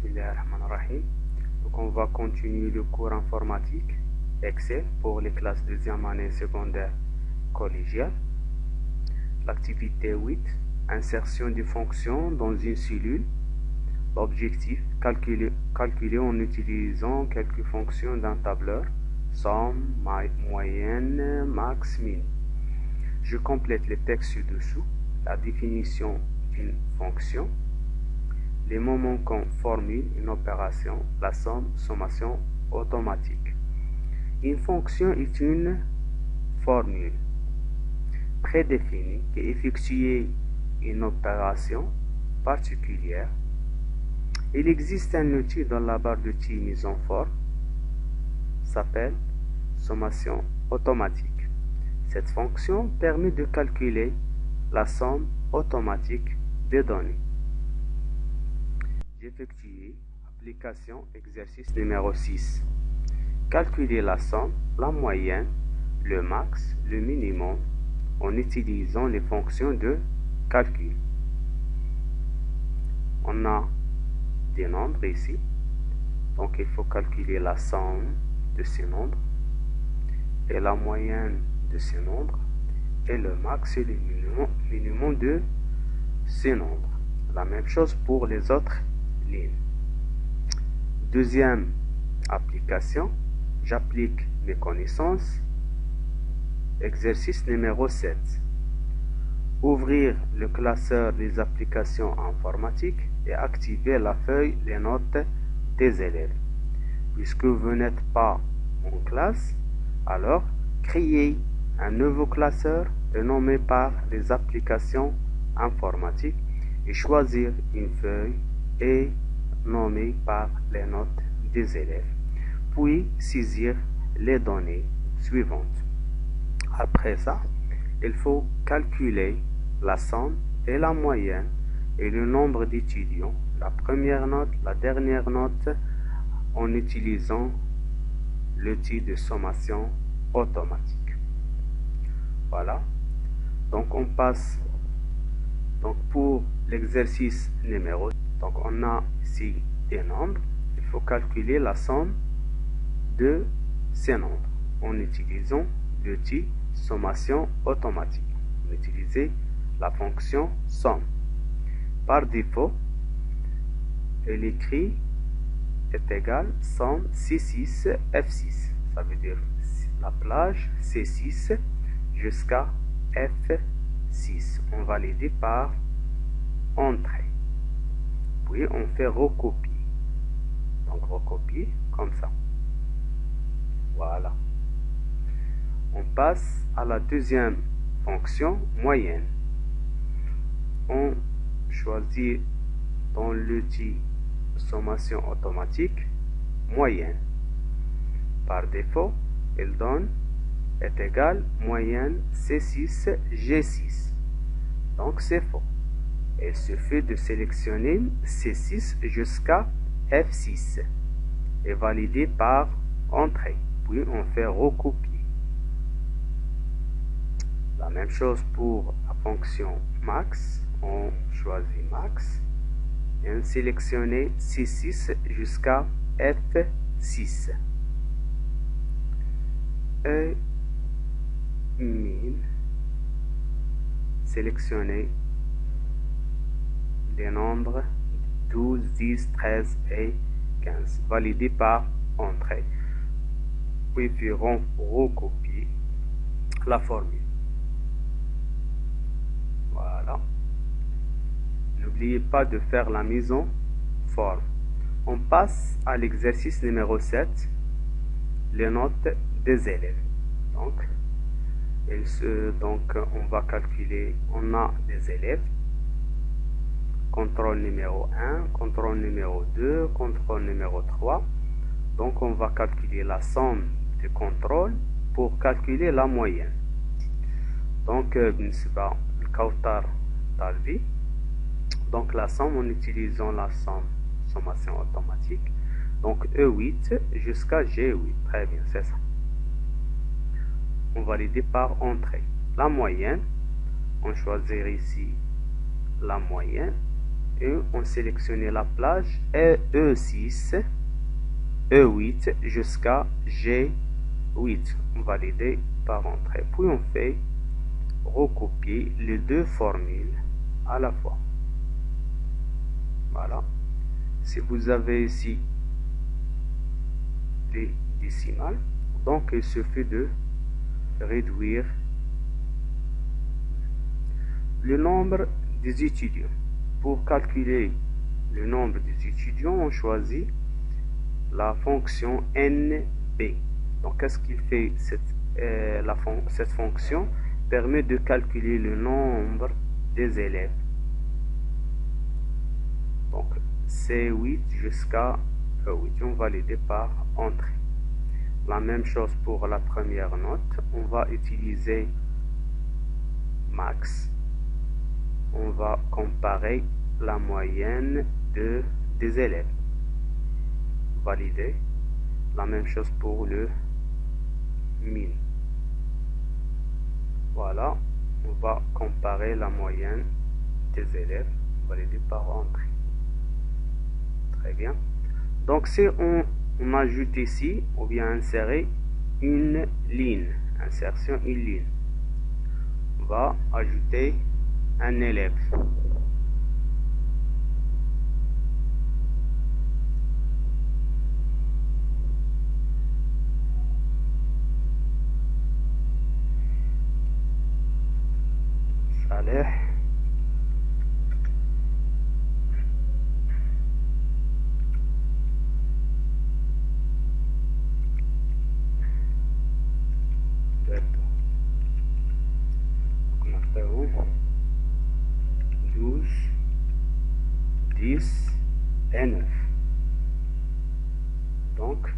Bismillahirrahmanirrahim. Donc on va continuer le cours informatique Excel pour les classes deuxième année secondaire collégiale. L'activité 8, insertion des fonctions dans une cellule. L'objectif, calculer en utilisant quelques fonctions d'un tableur, somme, moyenne, max, min. Je complète le texte ci-dessous, la définition d'une fonction, les moments qu'on formule une opération, la sommation automatique. Une fonction est une formule prédéfinie qui effectue une opération particulière. Il existe un outil dans la barre d'outils mise en forme, s'appelle sommation automatique. Cette fonction permet de calculer la somme automatique des données. J'effectue application exercice numéro 6. Calculer la somme, la moyenne, le max, le minimum en utilisant les fonctions de calcul. On a des nombres ici, donc il faut calculer la somme de ces nombres et la moyenne de ces nombres et le max et le minimum de ces nombres. La même chose pour les autres lignes. Deuxième application, j'applique mes connaissances. Exercice numéro 7. Ouvrir le classeur des applications informatiques et activer la feuille les notes des élèves. Puisque vous n'êtes pas en classe, alors créez un nouveau classeur et nommé par les applications informatiques et choisir une feuille et nommer par les notes des élèves. Puis saisir les données suivantes. Après ça, il faut calculer la somme et la moyenne et le nombre d'étudiants, la première note, la dernière note, en utilisant l'outil de sommation automatique. Voilà. Donc on passe pour l'exercice numéro. Donc on a ici des nombres. Il faut calculer la somme de ces nombres en utilisant l'outil sommation automatique. On utilise la fonction somme. Par défaut, elle écrit est égal somme C6 F6. Ça veut dire la plage C6 jusqu'à F6. On valide par entrée. Puis on fait recopier. Donc recopier comme ça. Voilà. On passe à la deuxième fonction moyenne. On choisit dans l'outil sommation automatique moyenne. Par défaut, elle donne est égal moyenne C6 G6. Donc c'est faux. Il suffit de sélectionner C6 jusqu'à F6 et valider par entrée. Puis on fait recopier. La même chose pour la fonction max. On choisit max et on sélectionne C6 jusqu'à F6. Et min, sélectionner les nombres 12, 10, 13 et 15. Validé par entrée. Puis recopier la formule. Voilà. N'oubliez pas de faire la mise en forme. On passe à l'exercice numéro 7, les notes des élèves. Donc on va calculer, on a des élèves. Contrôle numéro 1, contrôle numéro 2, contrôle numéro 3. Donc on va calculer la somme de contrôle pour calculer la moyenne. Donc بالنسبة للكوثر طالبي. Donc la somme en utilisant la sommation automatique. Donc E8 jusqu'à G8. Très bien, c'est ça. On valide par entrée. La moyenne, on choisit ici la moyenne et on sélectionne la plage E6, E8 jusqu'à G8. On valide par entrée. Puis on fait recopier les deux formules à la fois. Voilà. Si vous avez ici les décimales, donc il suffit de réduire le nombre des étudiants. Pour calculer le nombre des étudiants, on choisit la fonction NB. Donc, qu'est-ce qu'il fait cette fonction permet de calculer le nombre des élèves. Donc, C8 jusqu'à E8, on valide par entrée. La même chose pour la première note, on va utiliser max. On va comparer la moyenne des élèves. Valider. La même chose pour le min. Voilà, on va comparer la moyenne des élèves. Valider par entrée. Très bien. Donc si on ajoute ici, ou bien insérer une ligne, insertion une ligne, on va ajouter un élève. Saleh. Donc, 12, 10 et 9. Donc,